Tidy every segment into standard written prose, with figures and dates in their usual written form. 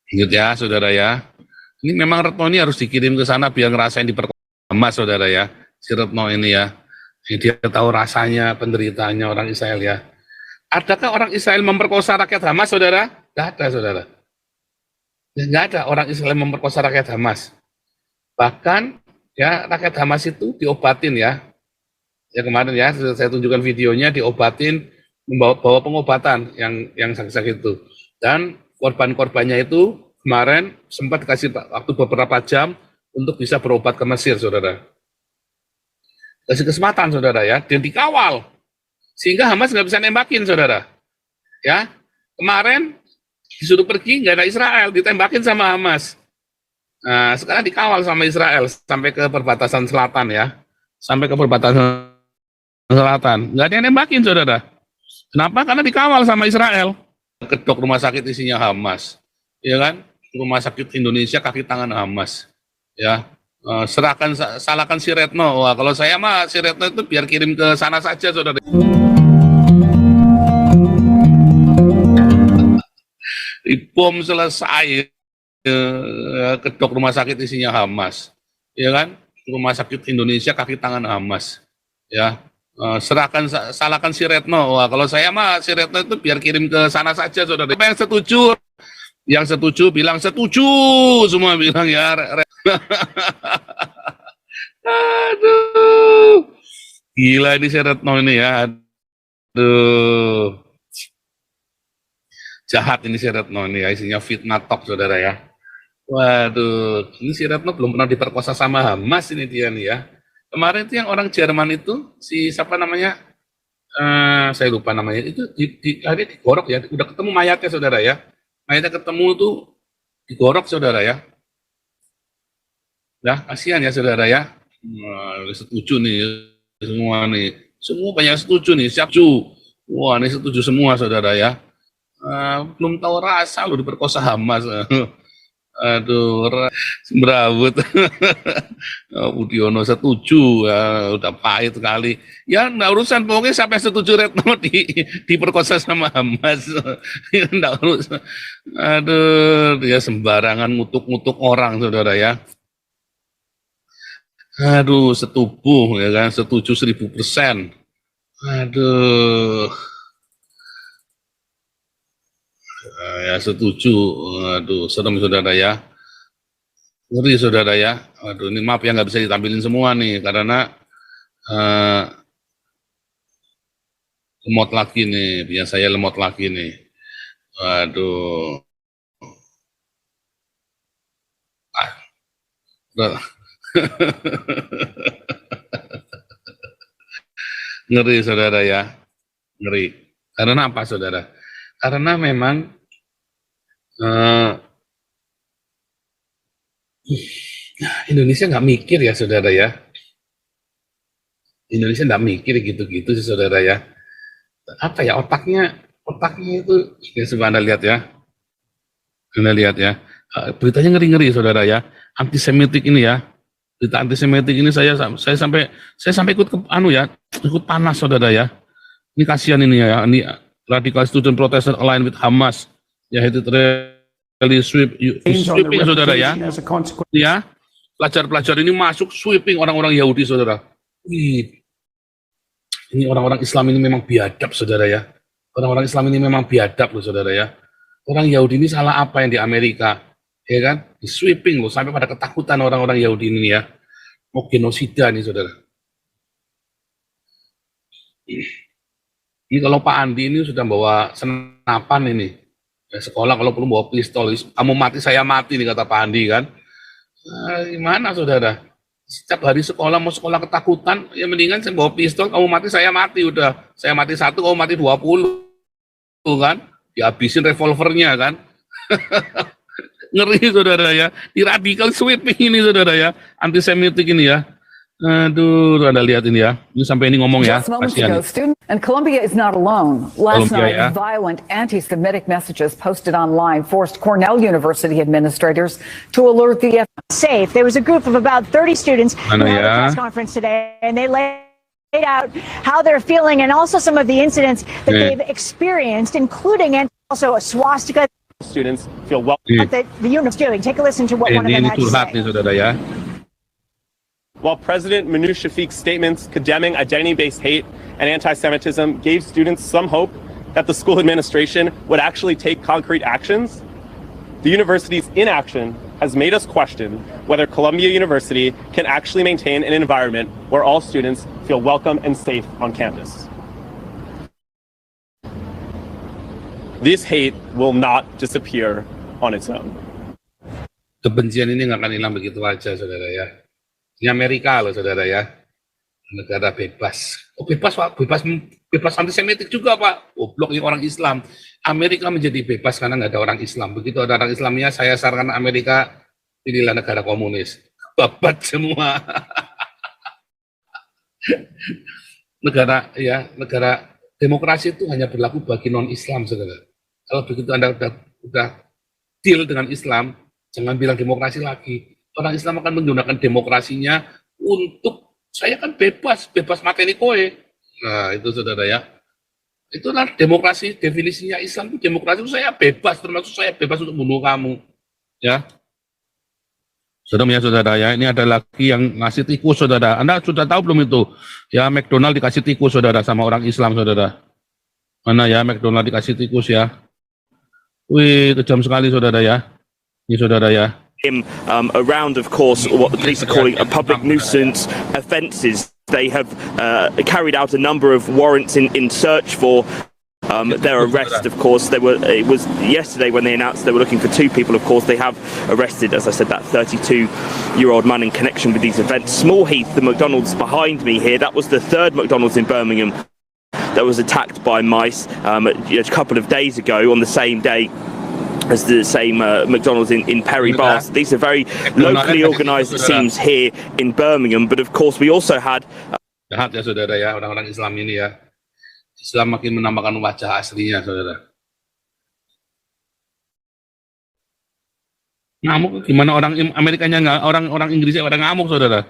Gitu ya, saudara ya. Ini memang Retno ini harus dikirim ke sana biar ngerasain diperkosa Hamas, saudara ya. Si Retno ini ya. Dia tahu rasanya penderitaannya orang Israel ya. Adakah orang Israel memperkosa rakyat Hamas, saudara? Tidak ada, saudara. Nggak ada orang Israel memperkosa rakyat Hamas. Bahkan ya rakyat Hamas itu diobatin ya. Ya kemarin ya saya tunjukkan videonya, diobatin, membawa pengobatan yang sakit-sakit itu. Dan korban-korbannya itu kemarin sempat kasih waktu beberapa jam untuk bisa berobat ke Mesir, saudara. Kasih kesempatan, saudara ya, dan dikawal sehingga Hamas nggak bisa nembakin, saudara. Ya, kemarin disuruh pergi nggak ada Israel, ditembakin sama Hamas. Nah, sekarang dikawal sama Israel sampai ke perbatasan selatan ya, sampai ke perbatasan selatan. Nggak ada yang nembakin, saudara. Kenapa? Karena dikawal sama Israel. Kedok rumah sakit isinya Hamas, ya kan? Rumah sakit Indonesia kaki tangan Hamas, ya. Salahkan si Retno. Wah, kalau saya mah si Retno itu biar kirim ke sana saja, saudara. Bom selesai, kedok rumah sakit isinya Hamas, ya kan? Rumah sakit Indonesia kaki tangan Hamas, ya. Salahkan si Retno. Wah, kalau saya mah si Retno itu biar kirim ke sana saja, saudara. Apa yang setuju? Yang setuju bilang setuju, semua bilang ya. Aduh, gila ini si Retno ini ya. Aduh, jahat ini si Retno ini ya, isinya fitnah talk, saudara ya. Waduh, ini si Retno belum pernah diperkosa sama Hamas ini dia nih ya. Kemarin itu yang orang Jerman itu, si siapa namanya, saya lupa namanya, itu akhirnya digorok ya, udah ketemu mayatnya, saudara ya. Mayatnya ketemu tuh digorok, saudara ya. Nah, kasihan ya, saudara ya. Setuju nih semua nih, semua banyak setuju nih, siap cu. Wah, ini setuju semua, saudara ya. Belum tahu rasa lo diperkosa Hamas. Aduh, semrawut. Budiono setuju, ya, udah pahit sekali. Ya, enggak urusan, pokoknya siapa yang setuju Retno diperkosa sama Hamas. Ya, enggak urusan. Aduh, dia sembarangan ngutuk-ngutuk orang, saudara ya. Aduh, setubuh, ya kan, setuju 1000%. Aduh, ya setuju. Aduh, serem, saudara ya. Ngeri, saudara ya. Aduh, ini maaf ya nggak bisa ditampilin semua nih, karena lemot lagi nih, biar saya lemot lagi nih. Waduh. Ngeri, saudara ya. Ngeri. Karena apa, saudara? Karena memang Indonesia nggak mikir ya, saudara ya. Indonesia nggak mikir gitu-gitu sih, saudara ya. Apa ya, otaknya itu, ya coba Anda lihat ya. Anda lihat ya. Beritanya ngeri-ngeri, saudara ya. Antisemitik ini ya. Berita antisemitik ini saya sampai ikut ikut panas, saudara ya. Ini kasihan ini ya. Ini radical student protester aligned with Hamas. Ya, itu really sweeping, saudara ya. Ya, pelajar-pelajar ini masuk sweeping orang-orang Yahudi, saudara. Ini orang-orang Islam ini memang biadab, saudara ya. Orang-orang Islam ini memang biadab loh, saudara ya. Orang Yahudi ini salah apa yang di Amerika, ya kan? Di sweeping loh, sampai pada ketakutan orang-orang Yahudi ini ya. Mau genosida nih, saudara. Ini kalau Pak Andi ini sudah bawa senapan ini. Ya, sekolah kalau perlu bawa pistol, kamu mati saya mati nih, kata Pak Andi kan. Gimana, saudara? Setiap hari sekolah, mau sekolah ketakutan, ya mendingan saya bawa pistol, kamu mati saya mati, udah. Saya mati 1, kamu mati 20, kan? Dihabisin revolvernya kan. Ngeri, saudara ya. Di radical sweeping ini, saudara ya. Antisemitik ini ya. Aduh, Anda lihat ini ya. Ini sampai ini ngomong ya. And Colombia is not alone. Last night, violent anti-Semitic messages posted online forced Cornell University administrators to alert the safe. There was a group of about 30 students who had a press conference today, and they laid out how they're feeling and also some of the incidents that they've experienced, including and also a swastika. students feel welcome. What the unit's doing. Take a listen to what one of them Ini had to curhat say. nih saudara ya. While President Manouch Shafiq's statements condemning identity-based hate and anti-Semitism gave students some hope that the school administration would actually take concrete actions, the university's inaction has made us question whether Columbia University can actually maintain an environment where all students feel welcome and safe on campus. This hate will not disappear on its own. Kebencian ini nggak akan hilang begitu aja, saudara ya. Ini Amerika loh, saudara ya. Negara bebas. Oh bebas Pak, bebas antisemitik juga Pak. Goblok ini orang Islam. Amerika menjadi bebas karena nggak ada orang Islam. Begitu ada orang Islamnya, saya sarankan Amerika pilihlah negara komunis. Babat semua. negara demokrasi itu hanya berlaku bagi non-Islam, saudara. Kalau begitu Anda udah deal dengan Islam, jangan bilang demokrasi lagi. Orang Islam akan menggunakan demokrasinya untuk saya kan bebas mateni kowe. Nah, itu saudara ya. Itulah demokrasi, definisinya Islam itu demokrasi itu saya bebas, termasuk saya bebas untuk bunuh kamu. Ya. Saudara ya, ini ada lagi yang ngasih tikus, saudara. Anda sudah tahu belum itu? Ya, McDonald dikasih tikus, saudara, sama orang Islam, saudara. Mana ya, McDonald dikasih tikus ya. Wih, kejam sekali, saudara ya. Ini saudara ya. Around, of course, what the police are calling a public nuisance offences. They have carried out a number of warrants in search for their arrest. Of course, it was yesterday when they announced they were looking for 2 people. Of course, they have arrested, as I said, that 32-year-old man in connection with these events. Small Heath, the McDonald's behind me here, that was the 3rd McDonald's in Birmingham that was attacked by mice a couple of days ago on the same day as the same McDonald's in Perry Barnes. These are very locally organised, it seems, here in Birmingham. But of course, we also had... Jahat ya saudara ya, orang-orang Islam ini ya. Islam makin menampakkan wajah aslinya, saudara. Ngamuk gimana orang Amerikanya nggak, orang Inggrisnya pada ngamuk, saudara.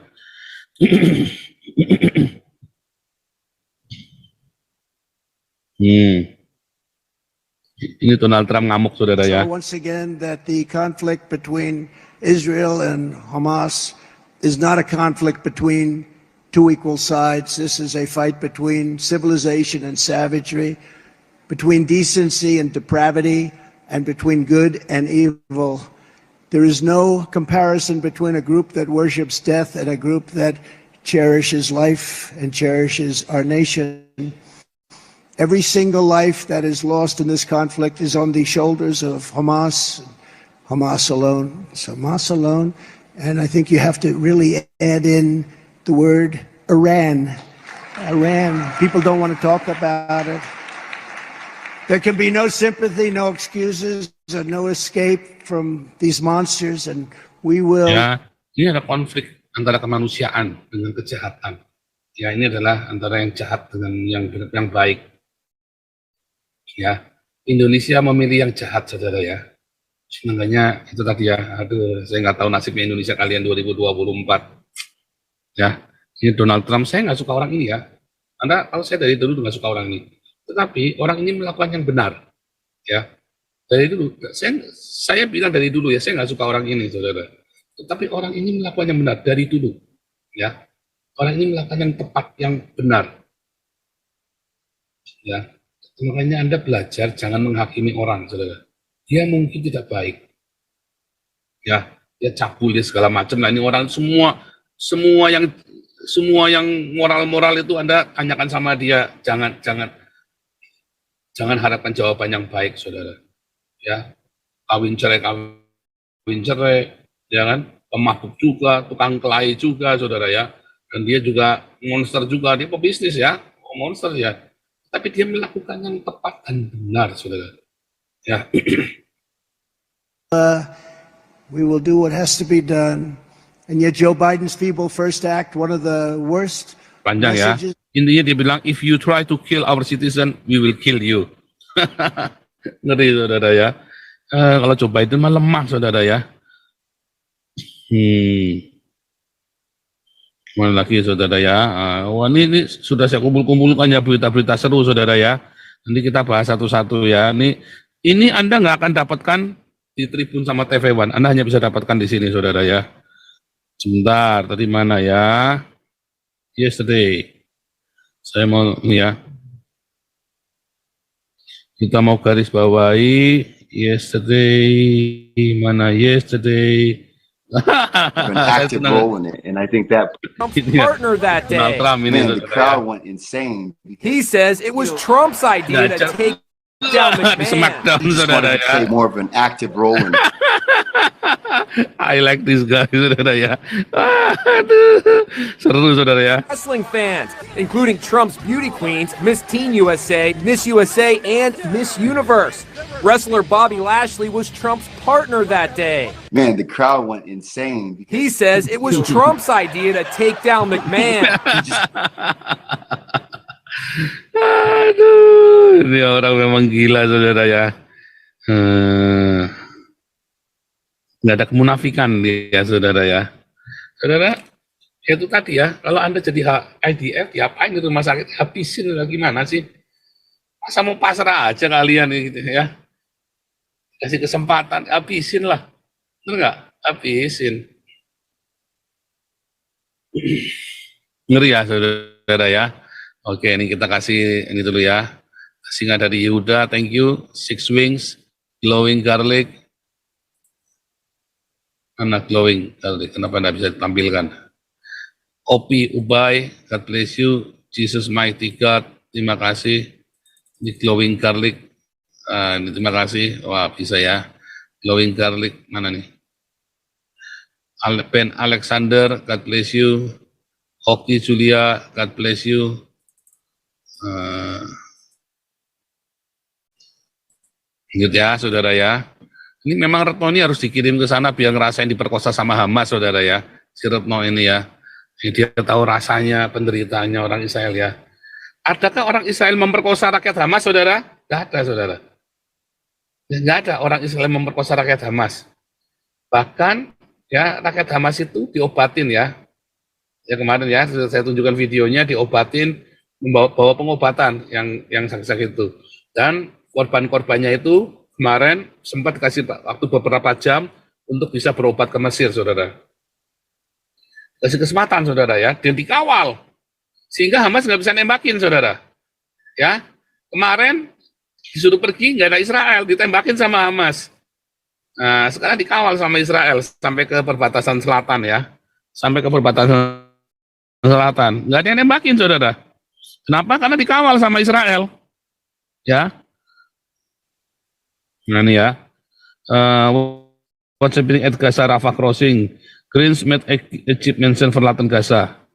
Ini Donald Trump ngamuk, saudara ya. So once again, that the conflict between Israel and Hamas is not a conflict between 2 equal sides. This is a fight between civilization and savagery, between decency and depravity, and between good and evil. There is no comparison between a group that worships death and a group that cherishes life and cherishes our nation. Every single life that is lost in this conflict is on the shoulders of Hamas alone. It's Hamas alone. And I think you have to really add in the word Iran. Iran. People don't want to talk about it. There can be no sympathy, no excuses, and no escape from these monsters, and we will... Ya, ini ada konflik antara kemanusiaan dengan kejahatan. Ya, ini adalah antara yang jahat dengan yang baik. Ya, Indonesia memilih yang jahat, saudara ya. Makanya itu tadi ya, aduh, saya nggak tahu nasibnya Indonesia kalian 2024. Ya, ini Donald Trump, saya nggak suka orang ini ya. Kalau saya dari dulu nggak suka orang ini. Tetapi orang ini melakukan yang benar. Ya, dari dulu. Saya bilang dari dulu ya, saya nggak suka orang ini, saudara. Tetapi orang ini melakukan yang benar dari dulu. Ya, orang ini melakukan yang tepat, yang benar. Ya. Makanya Anda belajar jangan menghakimi orang, saudara. Dia mungkin tidak baik, ya, dia cabul dia segala macam. Nah ini orang semua yang moral itu Anda tanyakan sama dia. Jangan harapkan jawaban yang baik, saudara. Ya, kawin cerai, ya kan, pemabuk juga, tukang kelahi juga, saudara ya. Dan dia juga monster juga, dia pebisnis ya, monster ya. Tapi dia melakukan yang tepat dan benar, saudara. Ya. We will do what has to be done. And yet Joe Biden's feeble first act, one of the worst panjang messages. Ya. Intinya dia bilang, if you try to kill our citizen, we will kill you. Ngeri, saudara ya. Kalau Joe Biden mah lemah, saudara ya. Mana lagi, saudara ya. Wah, ini sudah saya kumpulkan ya berita-berita seru, saudara ya. Nanti kita bahas satu-satu ya. Ini Ini Anda nggak akan dapatkan di Tribun sama TV One. Anda hanya bisa dapatkan di sini, saudara ya. Sebentar, tadi mana ya? Yesterday. Saya mau, ini ya. Kita mau garis bawahi. Yesterday, mana yesterday? An active role in it, and I think that partner that day. Trump ini, man, the saudara, crowd ya. went insane. He says it was Trump's idea to take down Di McMahon. Smackdown, He just saudara wanted to ya. play more of an active role in it. I like this guy, saudara ya. Aduh, seru, saudara ya. Wrestling fans, including Trump's beauty queens, Miss Teen USA, Miss USA, and Miss Universe. Wrestler Bobby Lashley was Trump's partner that day. Man, the crowd went insane. He says it was Trump's idea to take down McMahon. Aduh, ini orang memang gila, saudara ya. Nggak ada kemunafikan dia, saudara ya. Saudara, itu tadi ya, kalau Anda jadi IDF, diapain di rumah sakit? Habisin lah, gimana sih? Masa mau pasrah aja kalian gitu ya? Kasih kesempatan, habisin lah. Bener nggak? Habisin. Ngeri ya, saudara ya. Oke, ini kita kasih ini dulu ya. Singa dari Yehuda, thank you. Six Wings, Glowing Garlic. Anak Glowing Garlic, kenapa tidak bisa ditampilkan? Opi Ubay, God bless you. Jesus Mighty God, terima kasih. Ini Glowing Garlic, ini terima kasih. Wah, bisa ya. Glowing Garlic, mana nih? Ben Alexander, God bless you. Hoki Julia, God bless you. Ingat ya, saudara ya. Ini memang Retno ini harus dikirim ke sana biar ngerasain diperkosa sama Hamas, saudara ya. Si Retno ini ya. Dia tahu rasanya, penderitaannya orang Israel ya. Adakah orang Israel memperkosa rakyat Hamas, saudara? Tidak ada, saudara. Tidak ada orang Israel memperkosa rakyat Hamas. Bahkan ya rakyat Hamas itu diobatin ya. Ya kemarin ya, saya tunjukkan videonya, diobatin, membawa pengobatan yang sakit itu. Dan korban-korbannya itu kemarin sempat kasih waktu beberapa jam untuk bisa berobat ke Mesir, saudara. Kasih kesempatan, saudara ya, dan dikawal. Sehingga Hamas nggak bisa nembakin, saudara. Ya, kemarin disuruh pergi, nggak ada Israel, ditembakin sama Hamas. Nah, sekarang dikawal sama Israel sampai ke perbatasan selatan ya. Sampai ke perbatasan selatan. Nggak ada yang nembakin, saudara. Kenapa? Karena dikawal sama Israel. Ya. Nah ini ya, what's happening at Gaza Rafah crossing? Greens met Egypt mention verlaten Gaza.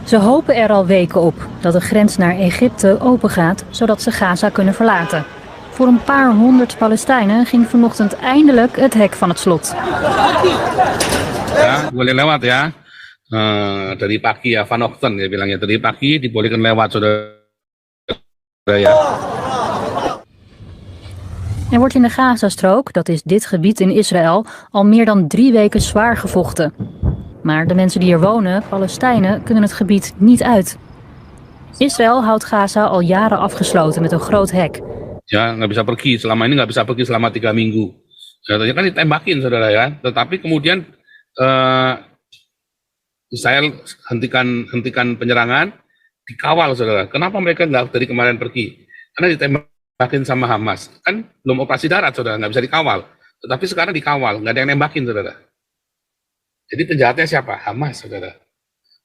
Ze hopen er al weken op dat de grens naar Egypte open gaat, zodat ze Gaza kunnen verlaten. Voor een paar honderd Palestijnen ging vanochtend eindelijk het hek van het slot. Ya, boleh lewat ya. Dari pagi ya, vanochtend ya bilangnya. Dari pagi dibolehkan lewat, saudara ya. Er wordt in de Gazastrook, dat is dit gebied in Israël, al meer dan 3 weken zwaar gevochten. Maar de mensen die er wonen, Palestijnen, kunnen het gebied niet uit. Israël houdt Gaza al jaren afgesloten met een groot hek. Ya, nggak bisa pergi, selama ini nggak bisa pergi selama 3 minggu. Katanya kan ditembakin, saudara ya. Tetapi kemudian Israel hentikan penyerangan, dikawal, saudara. Kenapa mereka nggak dari kemarin pergi? Karena ditembakin sama Hamas. Kan belum operasi darat, saudara, nggak bisa dikawal. Tetapi sekarang dikawal, nggak ada yang nembakin, saudara. Jadi penjahatnya siapa? Hamas, saudara.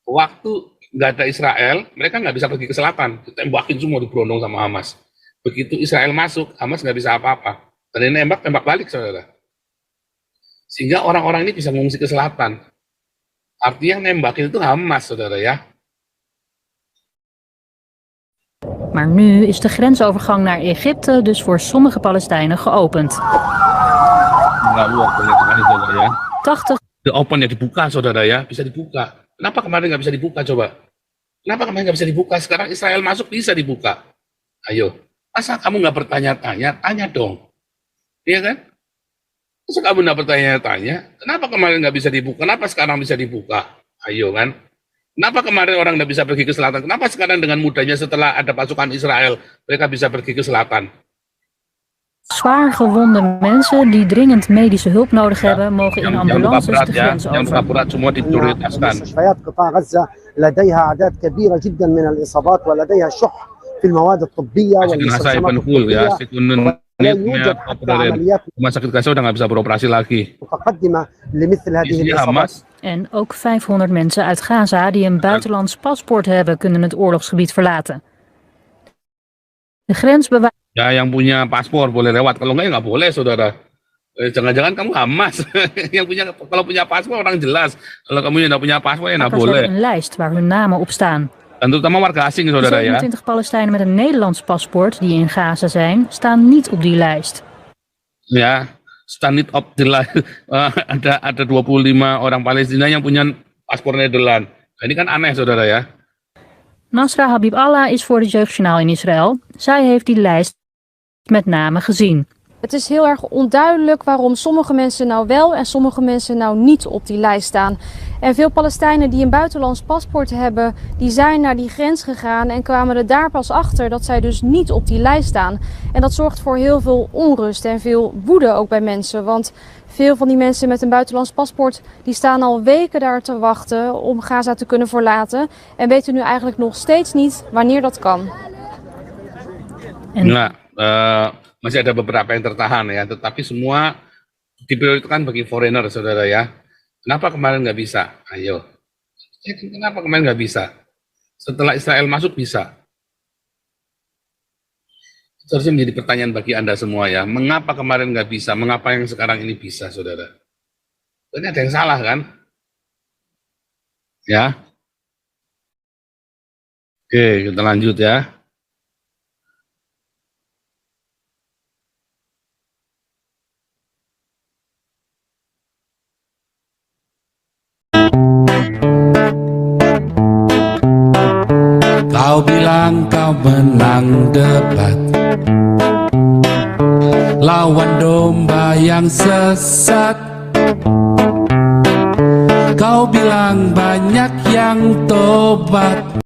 Waktu nggak ada Israel, mereka nggak bisa pergi ke selatan. Ditembakin semua, diberondong sama Hamas. Begitu Israel masuk, Hamas nggak bisa apa-apa. Dan tembak balik, saudara. Sehingga orang-orang ini bisa mengungsi ke selatan. Artinya yang nembakin itu Hamas, saudara ya. Maar nu is de grensovergang naar Egypte dus voor sommige Palestijnen geopend. Nggak boleh sekali, saudara ya. 80 The open ya dibuka, saudara ya, bisa dibuka. Kenapa kemarin nggak bisa dibuka, coba? Kenapa kemarin nggak bisa dibuka? Sekarang Israel masuk bisa dibuka. Ayo, masa kamu nggak bertanya-tanya? Tanya dong, iya kan? Masa kamu nggak bertanya-tanya? Kenapa kemarin nggak bisa dibuka? Kenapa sekarang bisa dibuka? Ayo kan? Kenapa kemarin orang nggak bisa pergi ke selatan? Kenapa sekarang dengan mudahnya setelah ada pasukan Israel mereka bisa pergi ke selatan? Zwaar gewonde mensen die dringend medische hulp nodig hebben, mogen in ambulances de grens Jangan lupa over. berat, semua diprioritaskan. مستشفيات قطاع غزة لديها أعداد كبيرة جدا من الإصابات ولديها شح في المواد الطبية Masih kena saya والمستلزمات full ya, الطبية sekunitnya rumah sakit Gaza udah nggak bisa beroperasi lagi. متقدمة لمثل هذه Isinya الإصابات. Hamas, En ook 500 mensen uit Gaza die een buitenlands paspoort hebben, kunnen het oorlogsgebied verlaten. De grensbewaarders ya yang punya paspor boleh lewat, kalau nggak ya nggak boleh, saudara. Jangan-jangan kamu Hamas. Kalau punya paspor orang jelas. Kalau kamu yang nggak punya paspor ya nggak boleh. hebben een lijst waar hun namen op staan. Dan terutama warga asing, De saudara ya. 27 Palestijnen met een Nederlands paspoort die in Gaza zijn, staan niet op die lijst. Ya, stand up di ada 25 orang Palestina yang punya paspor Nederland. Nah, ini kan aneh, saudara ya. Nasra Habib Allah is voor het Jeugdjournaal in Israël. Zij heeft die lijst met name gezien. Het is heel erg onduidelijk waarom sommige mensen nou wel en sommige mensen nou niet op die lijst staan. En veel Palestijnen die een buitenlands paspoort hebben, die zijn naar die grens gegaan en kwamen er daar pas achter dat zij dus niet op die lijst staan. En dat zorgt voor heel veel onrust en veel woede ook bij mensen. Want veel van die mensen met een buitenlands paspoort, die staan al weken daar te wachten om Gaza te kunnen verlaten. En weten nu eigenlijk nog steeds niet wanneer dat kan. Nah, masih ada beberapa yang tertahan ya, tetapi semua diprioritaskan bagi foreigner, saudara ya. Kenapa kemarin nggak bisa? Ayo, kenapa kemarin nggak bisa? Setelah Israel masuk bisa. Itu harusnya menjadi pertanyaan bagi Anda semua ya. Mengapa kemarin nggak bisa? Mengapa yang sekarang ini bisa, saudara? Ini ada yang salah kan? Ya. Oke, kita lanjut ya. Kau bilang kau menang debat, lawan domba yang sesat. Kau bilang banyak yang tobat.